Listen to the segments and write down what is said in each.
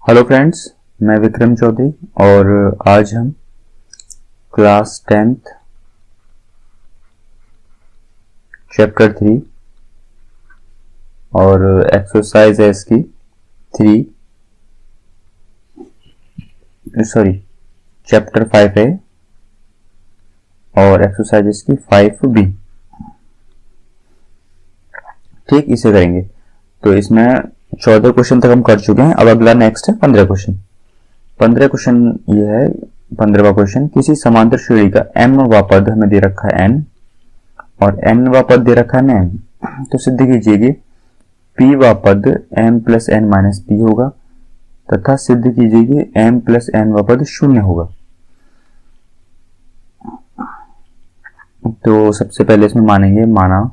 Hello friends, मैं विक्रम चौधरी और आज हम क्लास 10th चैप्टर 3 और एक्सरसाइज है इसकी 3 सॉरी चैप्टर 5 है और एक्सरसाइज इसकी 5B। ठीक, इसे करेंगे। तो इसमें 14 क्वेश्चन तक हम कर चुके हैं। अब अगला नेक्स्ट है 15 क्वेश्चन। 15 क्वेश्चन ये है 15वां क्वेश्चन। किसी समांतर श्रेणी का m वां पद हमें दे रखा है n और n वां पद दे रखा है n। तो सिद्ध कीजिए कि p वां पद m plus n minus p होगा तथा सिद्ध कीजिए कि m प्लस n वां पद शून्य होगा। तो सबसे पहले इसमें मानेंगे, माना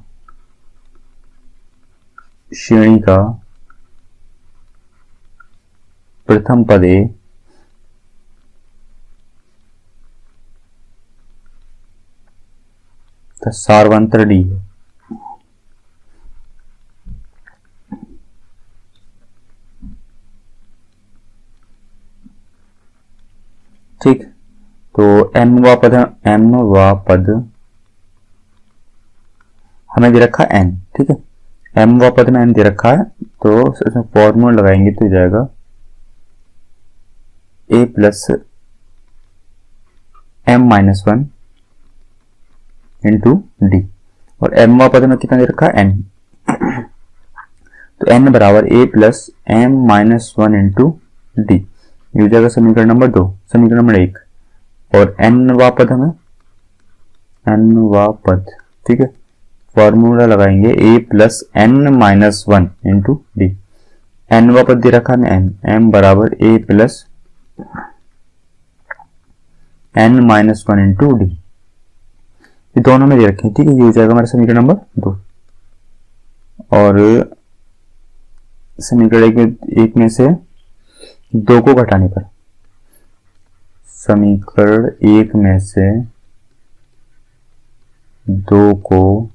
श्रेणी का प्रथम पद a तथा सार्वंतर d है। ठीक, तो m वां पद हमें दे रखा है n। ठीक है, m वां पद में n दे रखा है तो इसमें फॉर्मूला लगाएंगे तो जाएगा a plus m minus 1 into D. और m वां पद में कितना दे रखा है n, तो n बराबर a plus m minus 1 into D. ये हो जाएगा समीकरण नंबर 2, समीकरण नंबर 1। और n वां पद हमें n वां पद, ठीक है, फॉर्मूला लगाएंगे a plus n minus 1 into D. n वां पद दे रखा है m बराबर a plus n minus 1 into D. ये दोनों में दे रखे हैं। ठीक है, ये हो जाएगा हमारा समीकरण नंबर 2। और समीकरण एक में से 2 को घटाने पर, समीकरण 1 में से 2 को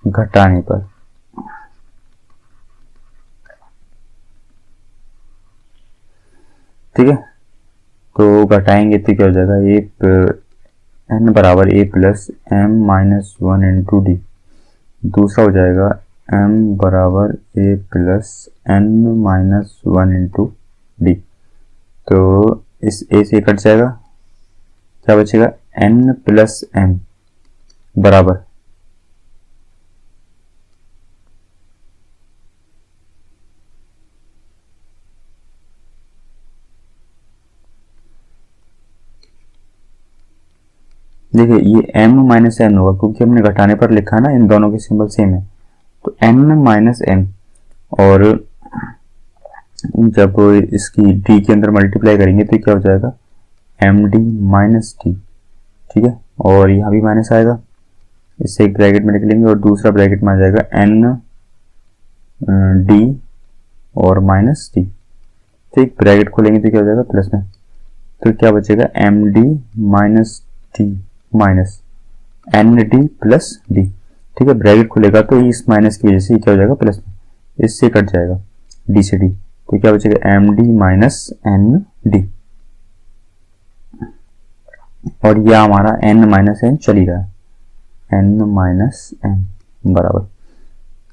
घटाने पर ठीक है, तो घटाएंगे तो क्या हो जाएगा n बराबर a plus m minus 1 into D. दूसरा हो जाएगा m बराबर a plus n minus 1 into D. तो इस a से कट जाएगा, क्या बचेगा n प्लस m बराबर देखिए ये m माइनस n होगा क्योंकि हमने घटाने पर लिखा ना, इन दोनों के सिंबल सेम है। तो n माइनस n और जब इसकी d के अंदर मल्टीप्लाई करेंगे तो क्या हो जाएगा md माइनस d। ठीक है, और यहाँ भी माइनस आएगा, इससे एक ब्रैकेट में लिख लेंगे और दूसरा ब्रैकेट में आ जाएगा n d और माइनस d। ठीक, ब्रैकेट खोलेंगे तो क्या हो जाएगा प्लस में, तो क्या बचेगा md minus d minus n d plus d. ठीक है, ब्रैकेट खुलेगा तो इस माइनस की वजह से क्या हो जाएगा प्लस में, इससे कट जाएगा डी से डी, तो क्या बचेगा m d minus n d. और यह हमारा एन माइनस एन चल ही रहा है, एन माइनस एन बराबर।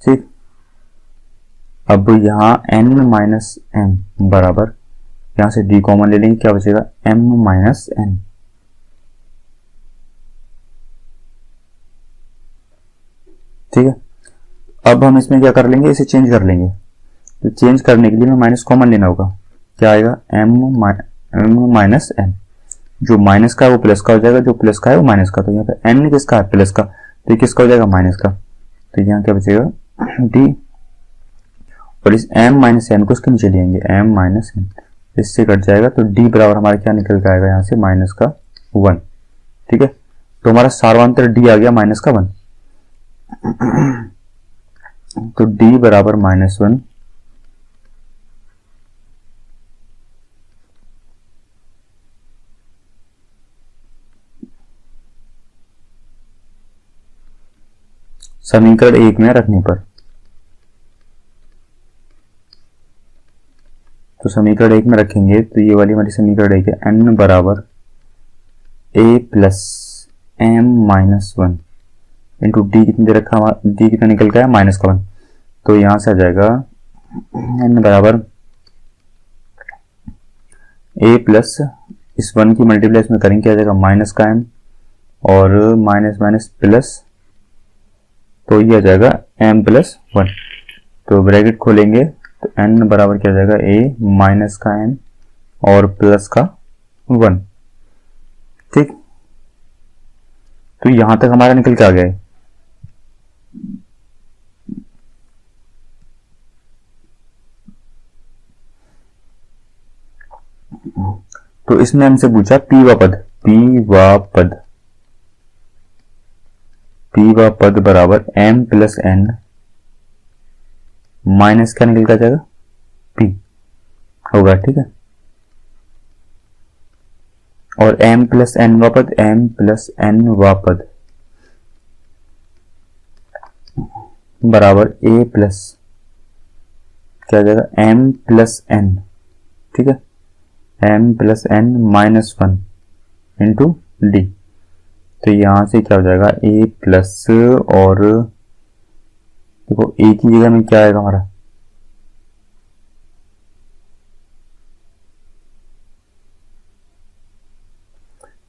ठीक, अब यहाँ एन माइनस एन बराबर, यहां से डी कॉमन ले लेंगे, क्या बचेगा एम माइनस एन। ठीक है, अब हम इसमें क्या कर लेंगे, इसे चेंज कर लेंगे। तो चेंज करने के लिए हमें माइनस कॉमन लेना होगा, क्या आएगा m माइनस n। जो माइनस का है वो प्लस का हो जाएगा, जो प्लस का है वो माइनस का। तो यहाँ पे n किसका है प्लस का, तो किसका हो जाएगा माइनस का। तो यहाँ क्या बचेगा d, और इस m माइनस n को इसके नीचे लेंगे m माइनस n, इससे कट जाएगा। तो d बराबर हमारा क्या निकल के आएगा यहाँ से माइनस का 1। ठीक है, तो हमारा सार्वंतर d आ गया माइनस का 1। तो d बराबर माइनस 1 समीकरण 1 में रखने पर तो समीकरण 1 में रखेंगे तो ये वाली हमारी समीकरण 1 है, n बराबर a plus m minus 1 into D कितनी दे रखा, डी कितना निकल गया माइनस का 1, तो यहां से आ जाएगा n बराबर a प्लस इस 1 की मल्टीप्लाई इसमें करेंगे क्या आ जाएगा माइनस का m और माइनस माइनस प्लस, तो ये आ जाएगा m प्लस 1। तो ब्रैकेट खोलेंगे तो n बराबर क्या आ जाएगा a माइनस का m और प्लस का 1। ठीक, तो यहां तक हमारा निकल के आ गया है। तो इसमें हमसे पूछा p वा पद, p वा पद बराबर m प्लस n माइनस क्या निकल के आ जाएगा p होगा। ठीक है, और m प्लस n वा पद, m प्लस n वा पद बराबर a प्लस क्या आ जाएगा m प्लस n। ठीक है, m plus n minus 1 into D, तो यहां से क्या हो जाएगा a प्लस, और देखो a की जगह में क्या आएगा हमारा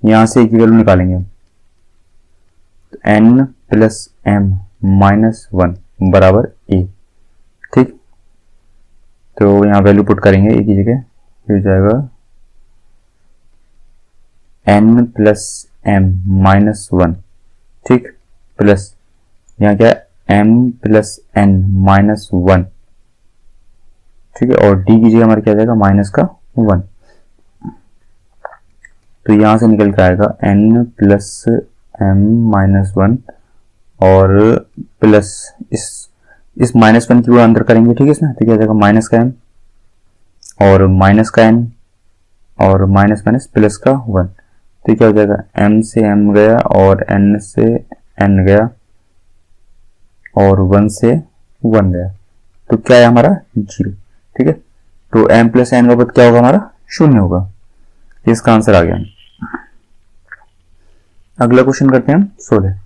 यहां से a की वैल्यू निकालेंगे, n प्लस m माइनस 1 बराबर a। ठीक, तो यहां वैल्यू पुट करेंगे a की जगह, हो जाएगा n प्लस m माइनस 1। ठीक, प्लस यहाँ क्या है m प्लस n माइनस 1। ठीक है, और d की जगह हमारा क्या जाएगा माइनस का 1, तो यहां से निकल के आएगा n प्लस m माइनस 1 और प्लस इस माइनस 1 की अंदर करेंगे। ठीक है, इसमें तो क्या जाएगा माइनस का m और माइनस का n और माइनस माइनस प्लस का 1, तो क्या हो जाएगा m से m गया और n से n गया और 1 से 1 गया, तो क्या है हमारा 0। ठीक है, तो m प्लस n का पद क्या होगा हमारा 0 होगा, इसका आंसर आ गया। अगला क्वेश्चन करते हैं हम 16।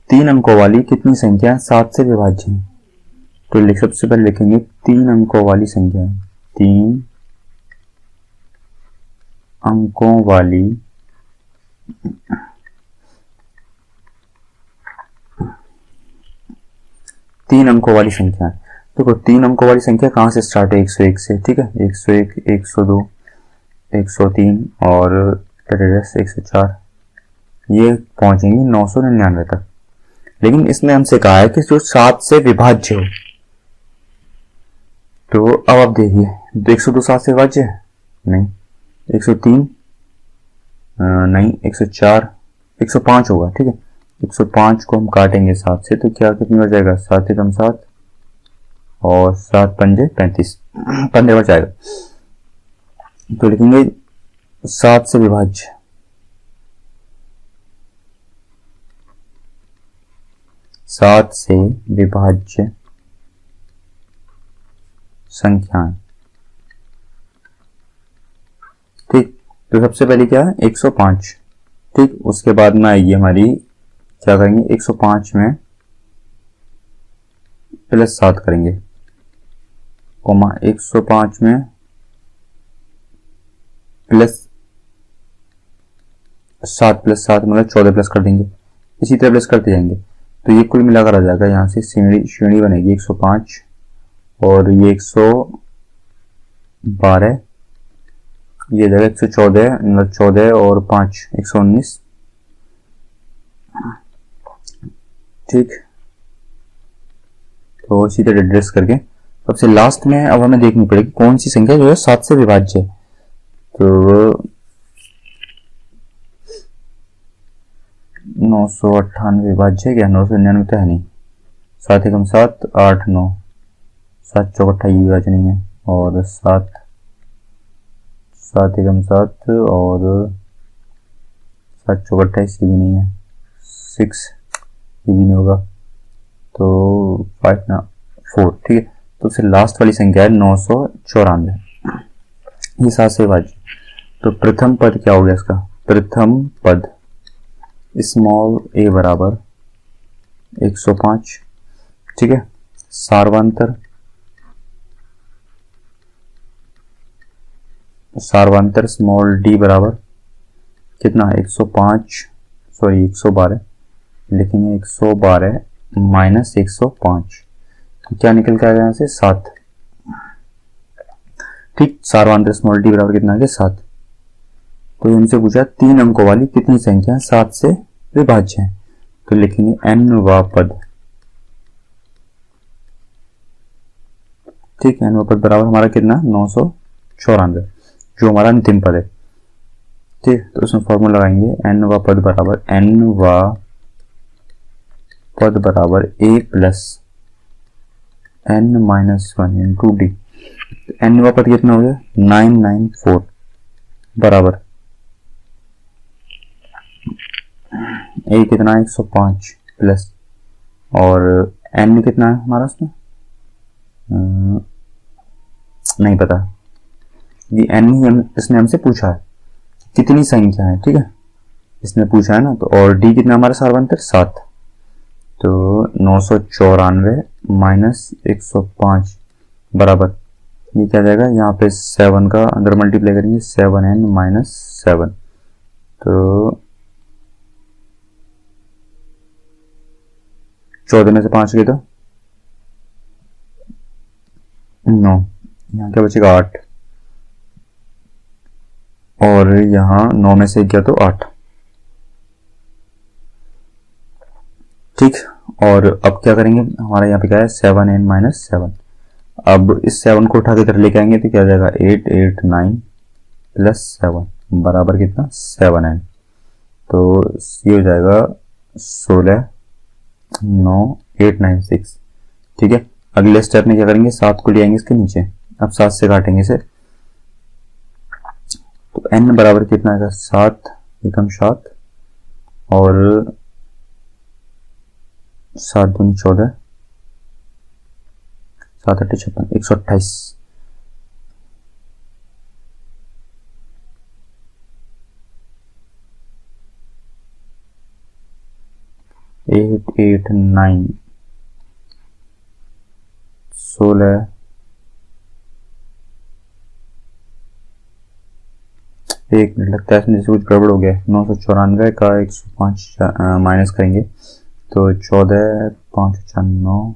3 अंकों वाली कितनी संख्या 7 से विभाज्य है, तो सबसे पहले लिखेंगे 3 अंकों वाली संख्या है, 3 अंकों वाली संख्या। देखो 3 अंकों वाली संख्या कहां से स्टार्ट है 101 से। ठीक है, 101, 102, 103 और 104, ये पहुंचेंगे 999 तक। लेकिन इसमें हमसे कहा है कि जो 7 से विभाज्य हो, तो अब आप देखिए 102 7 से विभाज्य है नहीं, 103 नहीं, 104, 105 होगा। ठीक है, 105 को हम काटेंगे 7 से तो क्या कितनी बच जाएगा 7 एकम 7 और 7 पंजे 35, 15 बच जाएगा। तो लिखेंगे 7 से विभाज्य, 7 से विभाज्य संख्याएं। ठीक, तो सबसे पहले क्या है 105। ठीक, उसके बाद में आएगी हमारी क्या करेंगे 105 में प्लस 7 करेंगे, कोमा 105 में प्लस 7 प्लस 7 मतलब 14 प्लस कर देंगे, इसी तरह प्लस करते जाएंगे, तो ये कुल मिलाकर आ जाएगा। यहाँ से श्रेणी बनेगी 105 और ये 112, ये जगह 114 मतलब 14 और 5 119। ठीक, तो इसी तरह एड्रेस करके सबसे लास्ट में अब हमें देखनी पड़ेगी कौन सी संख्या जो है 7 से विभाज्य है। तो 998 विभाज्य है क्या, 999 तो है नहीं, 7 एकम 7 8 9, 7 चौक 28 विभाज्य नहीं है, और 7 एकम 7 और 7 चौक 28 ये भी नहीं है, 6 ये भी नहीं होगा, तो 5 ना 4। ठीक है, तो उससे लास्ट वाली संख्या है 994। ये 7 से भाज्य। तो प्रथम पद क्या हो गया इसका, प्रथम पद स्मॉल a बराबर 105, ठीक है। सार्वंतर स्मॉल d बराबर कितना, 105 सॉरी 112 लिखेंगे, 112 माइनस 105, तो क्या निकल के आएगा यहाँ से 7, ठीक। सार्वंतर स्मॉल d बराबर कितना है 7। तो इनसे पूछा 3 अंकों वाली कितनी संख्या 7 से विभाज्य है, तो लिखेंगे n पद, ठीक है। n पद बराबर हमारा कितना 994, जो हमारा अंतिम पद है, ठीक। तो उसमें फॉर्मूला लगाएंगे n पद बराबर a plus n minus 1 into D. n पद कितना हो गया 994 बराबर a कितना है 105 प्लस, और n कितना है हमारा उसमें नहीं पता, ये n ही इसने हमसे पूछा है कितनी संख्या है, ठीक है, इसने पूछा है ना। तो और d कितना हमारा सार्वंतर 7, तो 994 माइनस 105 बराबर ये क्या जाएगा, यहाँ पे 7 का अंदर मल्टीप्लाई करेंगे 7n माइनस 7, तो 14 में से 5 गए तो 9, यहाँ क्या बचेगा 8, और यहाँ 9 में से गया तो 8, ठीक। और अब क्या करेंगे, हमारा यहाँ पे क्या है 7n माइनस 7, अब इस 7 को उठा के इधर लेके आएंगे तो क्या हो जाएगा 889 प्लस 7 बराबर कितना 7n, तो ये हो जाएगा 16 9 896, ठीक है। अगले स्टेप में क्या करेंगे 7 को ले आएंगे इसके नीचे, अब 7 से काटेंगे इसे, तो n बराबर कितना आएगा 7 एकम 7, और 7 दूनी 14, 7 8 56 128, एट 8 9 16 एक मिनट लगता है इसमें जैसे कुछ गड़बड़ हो गया, 994 का 105 माइनस करेंगे तो 14 5 9,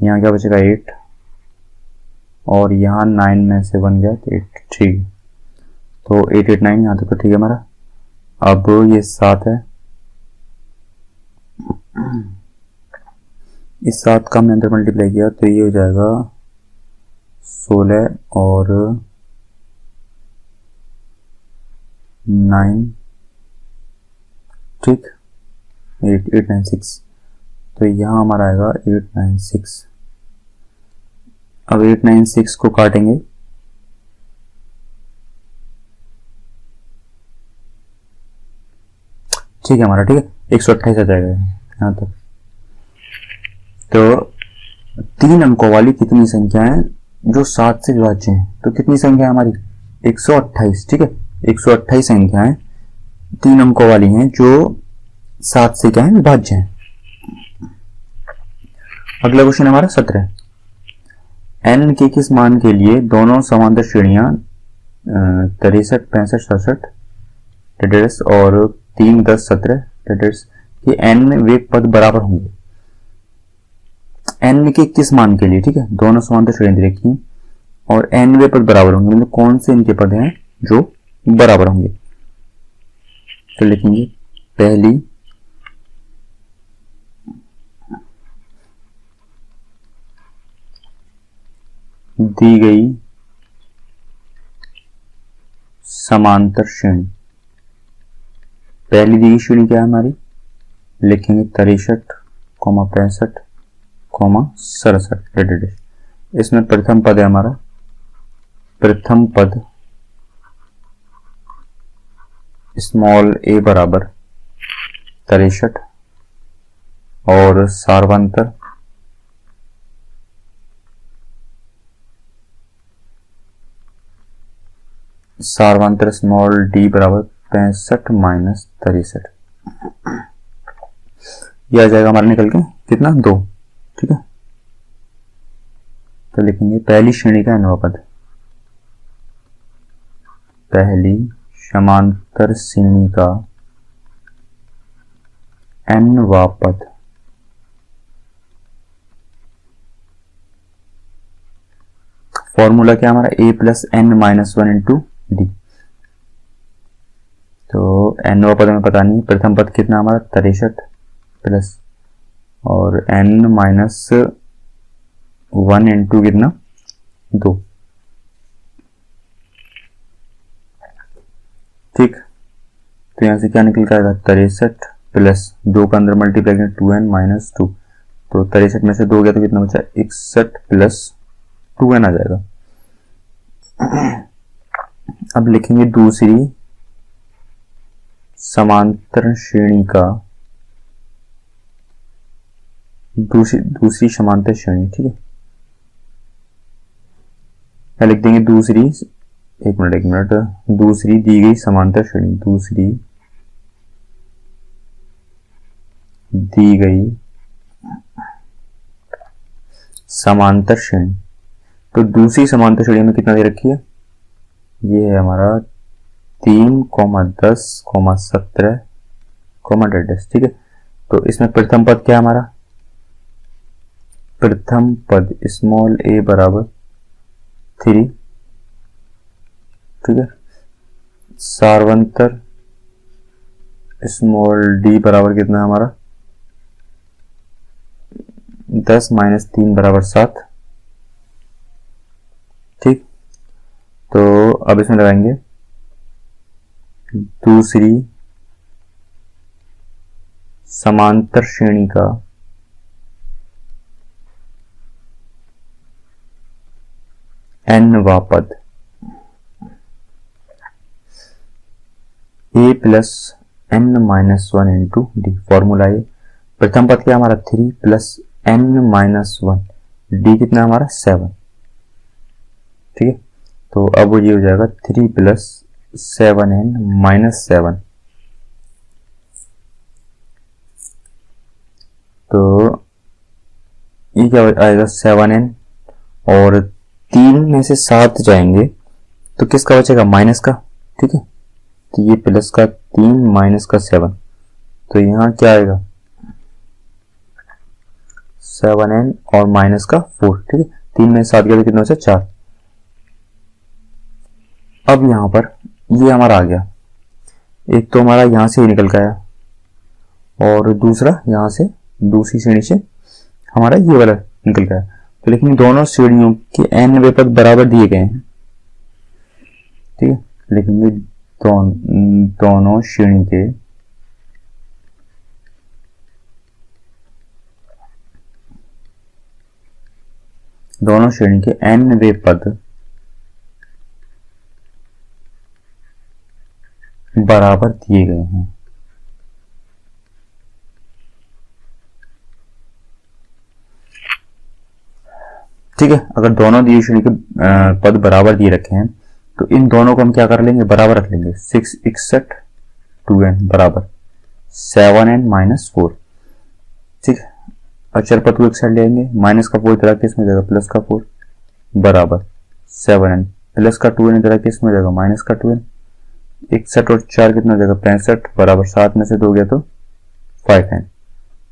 यहाँ क्या बचेगा 8, और यहाँ 9 में से बन गया तो 8, ठीक। तो 889 यहाँ तक तो ठीक है हमारा। अब ये 7 है, इस 7 का हमने अंदर मल्टीप्लाई किया तो ये हो जाएगा 16 और 9, ठीक 896, तो यहाँ हमारा आएगा 896। अब 896 को काटेंगे ठीक है हमारा, ठीक है 128 आ जाएगा यहाँ तक। तो 3 अंकों वाली कितनी संख्या है जो 7 से विभाज्य है, तो कितनी संख्या है हमारी 128, ठीक है 128 संख्याएं 3 अंकों वाली हैं जो 7 से क्या है विभाज्य है। अगला क्वेश्चन हमारा 17, n के किस मान के लिए दोनों समांतर श्रेणियां 63 65 67 और 3 10 17 के n वे पद बराबर होंगे। n के किस मान के लिए, ठीक है दोनों समांतर श्रेणी रखी और n वे पद बराबर होंगे, मतलब कौन से इनके पद हैं जो बराबर होंगे। तो लिखेंगे पहली दी गई समांतर श्रेणी, पहली दी गई श्रेणी क्या है हमारी, लिखेंगे 63 65 67। इसमें प्रथम पद है हमारा, प्रथम पद स्मॉल a बराबर 63 और सार्वंतर स्मॉल डी बराबर 65 माइनस 63। यह आ जाएगा हमारा निकल के कितना 2। ठीक है, तो लिखेंगे पहली श्रेणी का nवां पद, पहली समांतर श्रेणी का nवां पद फॉर्मूला क्या हमारा a plus n minus 1 into D. तो nवां पद हमें पता नहीं, प्रथम पद कितना हमारा 63 प्लस और n माइनस 1 इंटू कितना 2। ठीक, तो यहां से क्या निकल के आएगा 63 प्लस 2 का अंदर मल्टीप्लाई करें 2n माइनस 2, तो 63 में से 2 गया तो कितना बचा 61 प्लस 2n आ जाएगा। अब लिखेंगे दूसरी समांतर श्रेणी का दूसरी समांतर श्रेणी। ठीक है, क्या लिख देंगे दूसरी, एक मिनट, दूसरी दी गई समांतर श्रेणी, दूसरी दी गई समांतर श्रेणी। तो दूसरी समांतर श्रेणी में कितना दे रखी है, ये है हमारा 3, 10, 17, -। ठीक है, तो इसमें प्रथम पद क्या है हमारा, प्रथम पद स्मॉल a बराबर 3। ठीक है, सार्वंतर स्मॉल d बराबर कितना है हमारा 10 माइनस 3 बराबर 7। ठीक, तो अब इसमें लगाएंगे दूसरी समांतर श्रेणी का nवां पद a plus n minus 1 into D. Formula है प्रथम पद क्या हमारा 3 प्लस n माइनस 1, डी कितना हमारा 7। ठीक है, तो अब ये हो जाएगा 3 प्लस 7n माइनस 7। तो ये क्या आएगा 7n, और 3 में से 7 जाएंगे तो किसका बचेगा माइनस का। ठीक है, तो ये प्लस का 3 माइनस का 7, तो यहाँ क्या आएगा 7n और माइनस का 4। ठीक है, 3 में 7 गया तो कितना बचा 4। अब यहां पर ये हमारा आ गया, एक तो हमारा यहां से ही निकल के आया और दूसरा यहां से दूसरी श्रेणी से हमारा ये वाला निकल गया। तो लेकिन दोनों श्रेणियों के nवें पद बराबर दिए गए हैं। ठीक है, लिखेंगे दोनों श्रेणी के nवें पद बराबर दिए गए हैं। ठीक है, अगर दोनों दिए श्रेणी के पद बराबर दिए रखे हैं तो इन दोनों को हम क्या कर लेंगे बराबर रख लेंगे। 6 61 2n बराबर 7n माइनस 4। ठीक है, अचर पद को एक साइड ले आएंगे, माइनस का 4 इधर आके इसमें जाएगा प्लस का 4 बराबर 7n, प्लस का 2n इधर आके इसमें जाएगा माइनस का 2n। 61 और 4 कितना हो जाएगा 65 बराबर 7 में से 2 गया तो 5n।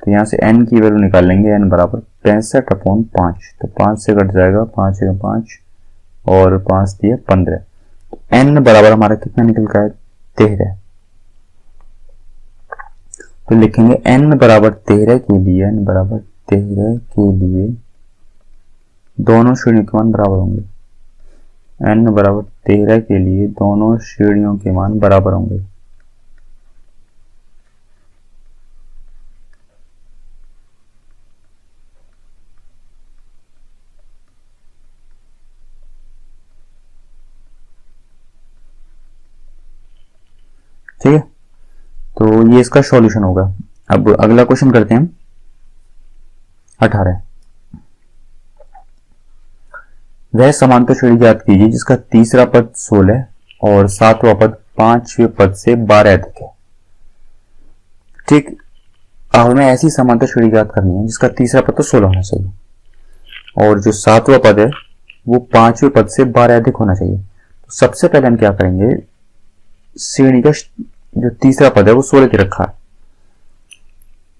तो यहाँ से n की वैल्यू निकाल लेंगे, n बराबर 65/5। तो 5 से कट जाएगा, 5 है 5 और 5 दिया 15। तो n बराबर हमारा कितना निकल का है 13। तो लिखेंगे n बराबर 13 के लिए, n बराबर 13 के लिए दोनों श्रेणियों के मान बराबर होंगे। n बराबर 13 के लिए दोनों श्रेणियों के मान बराबर होंगे। ठीक है, तो ये इसका सॉल्यूशन होगा। अब अगला क्वेश्चन करते हैं। 18। वह समांतर श्रेणी ज्ञात कीजिए जिसका तीसरा पद 16 और सातवां पद 5वें पद से 12 अधिक है। ठीक, अब हमें ऐसी समांतर श्रेणी ज्ञात करनी है जिसका तीसरा पद तो 16 होना चाहिए और जो सातवां पद है वो 5वें पद से 12 अधिक होना चाहिए। तो सबसे पहले हम क्या करेंगे, श्रेणी का जो तीसरा पद है वो 16 के रखा है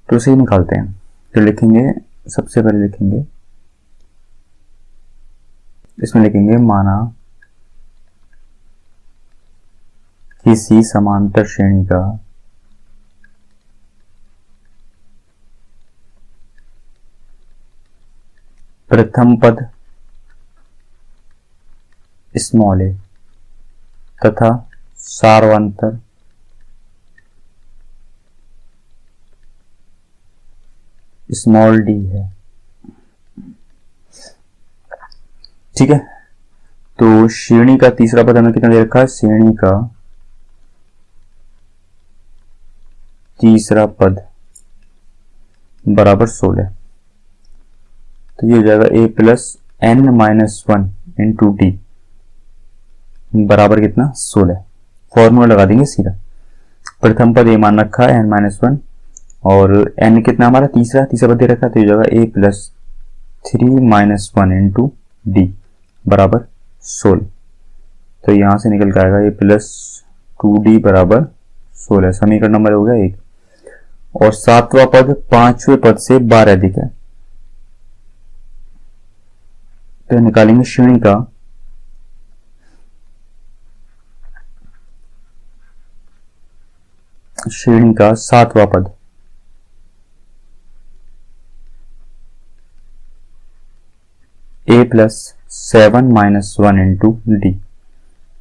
तो उसे ही निकालते हैं। तो लिखेंगे, सबसे पहले लिखेंगे, इसमें लिखेंगे माना किसी समांतर श्रेणी का प्रथम पद स्मॉल ए तथा सार्वंतर स्मॉल डी है। ठीक है, तो श्रेणी का तीसरा पद हमें कितना दे रखा है, श्रेणी का तीसरा पद बराबर 16। तो ये हो जाएगा a plus n minus 1 into D बराबर कितना, 16। फॉर्मूला लगा देंगे सीधा। प्रथम पद a मान रखा है n माइनस 1 और n कितना हमारा तीसरा पद दे रखा है, तो ये जाएगा a plus 3 minus 1 into D बराबर 16। तो यहां से निकल के आएगा a प्लस 2d बराबर 16। समीकरण नंबर हो गया 1। और सातवां पद 5वें पद से 12 अधिक है तो निकालेंगे श्रेणी का सातवां पद a plus 7 minus 1 into D.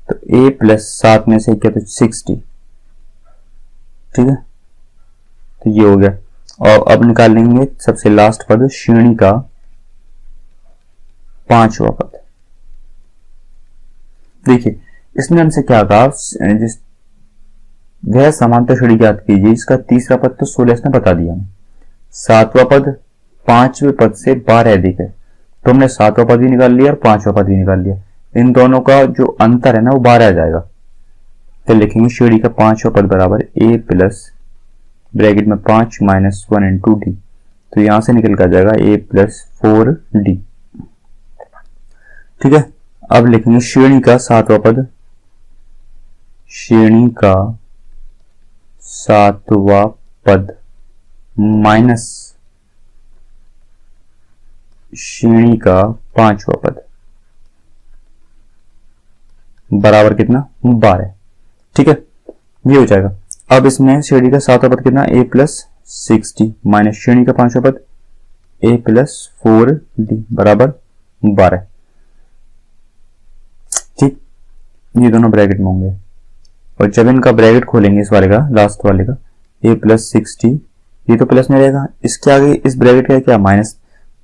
तो a प्लस 7 में से क्या, तो 60। ठीक है, तो ये हो गया। और अब निकाल लेंगे सबसे लास्ट पद, श्रेणी का पांचवा पद। देखिए इसने हमसे क्या कहा, जिस वह समांतर श्रेणी ज्ञात कीजिए जिसका तीसरा पद तो 16 इसने बता दिया, सातवां पद 5वें पद से 12 अधिक है तो हमने सातवां पद भी निकाल लिया और 5वां पद भी निकाल लिया। इन दोनों का जो अंतर है ना वो 12 आ जाएगा। तो लिखेंगे श्रेणी का 5वां पद बराबर a प्लस ब्रैकेट में 5 माइनस 1 इंटू डी। तो यहां से निकल कर जाएगा a प्लस 4d। ठीक है, अब लिखेंगे श्रेणी का सातवां पद, श्रेणी का सातवां पद माइनस श्रेणी का पांचवा पद बराबर कितना, 12। ठीक है, ये हो जाएगा। अब इसमें श्रेणी का सातवां पद कितना, a प्लस 60 माइनस श्रेणी का पांचवा पद a प्लस 4d बराबर 12। ठीक, ये दोनों ब्रैकेट में होंगे और जब इनका ब्रैकेट खोलेंगे इस वाले का, लास्ट वाले का, a प्लस 60, ये तो प्लस में रहेगा, इसके आगे इस ब्रैकेट का क्या, माइनस।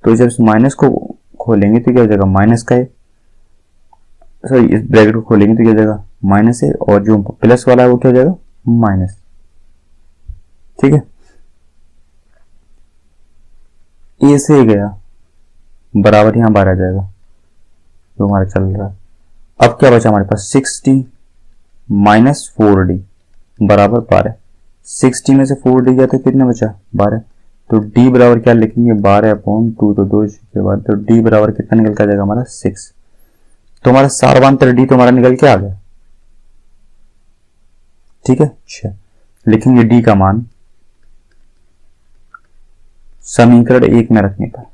तो जब इस माइनस को खोलेंगे तो क्या हो जाएगा, माइनस का है, सॉरी इस ब्रैकेट को खोलेंगे तो क्या हो जाएगा, माइनस है, और जो प्लस वाला है वो क्या हो जाएगा, माइनस। ठीक है, ए से गया बराबर यहां 12 आ जाएगा जो हमारा चल रहा है। अब क्या बचा हमारे पास, 60 माइनस 4d बराबर 12। 60 में से 4d गया तो कितना बचा, 12। तो d बराबर क्या लिखेंगे, 12/2, तो 2 के बाद तो d बराबर कितना निकल के आ जाएगा हमारा, 6। तो हमारा सार्वंतर d तो हमारा निकल के आ गया। ठीक है, अच्छा लिखेंगे d का मान समीकरण 1 में रखने पर।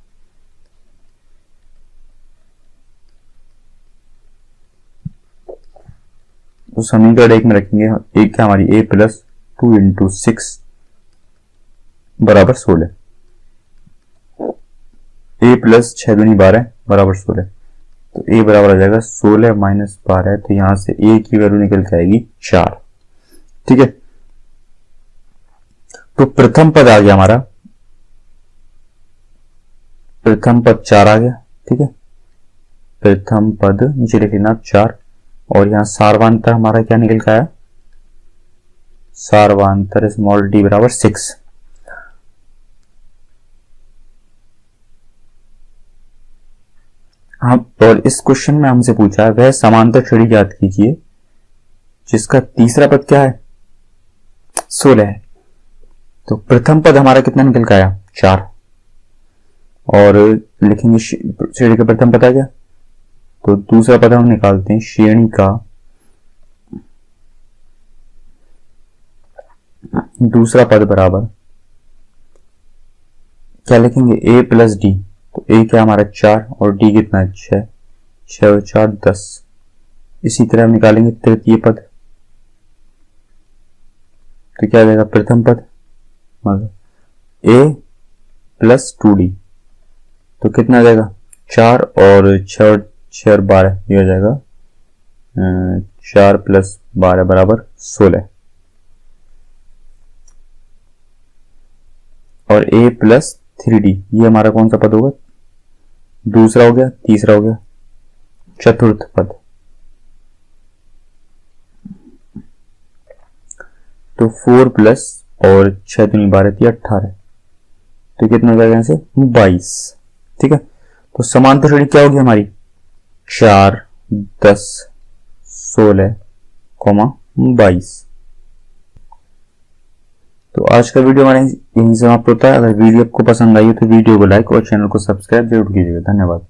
तो समीकरण 1 में रखेंगे, एक क्या हमारी a प्लस 2 इंटू 6 बराबर 16। a प्लस 6 दूनी 12 बराबर 16। तो a बराबर आ जाएगा 16 माइनस 12। तो यहां से a की वैल्यू निकल के आएगी 4। ठीक है, तो प्रथम पद आ गया हमारा, प्रथम पद 4 आ गया। ठीक है, प्रथम पद नीचे लिख लेना 4 और यहां सार्वांतर हमारा क्या निकल के आया, सार्वांतर स्मॉल d बराबर 6। हाँ, और इस क्वेश्चन में हमसे पूछा है वह समांतर श्रेणी ज्ञात कीजिए जिसका तीसरा पद क्या है, 16 है। तो प्रथम पद हमारा कितना निकल के आया, 4, और लिखेंगे श्रेणी का प्रथम पद आ गया। तो दूसरा पद हम निकालते हैं, श्रेणी का दूसरा पद बराबर क्या लिखेंगे, a प्लस डी। तो a क्या हमारा 4 और d कितना है 6, 6 और 4 10। इसी तरह हम निकालेंगे तृतीय पद, तो क्या आ जाएगा प्रथम पद मतलब a प्लस 2d। तो कितना आ जाएगा 4 और 6 और 12, ये हो जाएगा 4 प्लस 12 बराबर 16। और a प्लस 3d, ये हमारा कौन सा पद होगा, दूसरा हो गया, तीसरा हो गया, चतुर्थ पद। तो 4 प्लस और 6 दूनी 12 थी 18, तो कितना हो जाएगा यहाँ से 22। ठीक है, तो समांतर श्रेणी क्या होगी हमारी, 4 10 16 22। तो आज का वीडियो हमारे यहीं समाप्त होता है। अगर वीडियो आपको पसंद आई हो तो वीडियो को लाइक और चैनल को सब्सक्राइब जरूर कीजिएगा। धन्यवाद।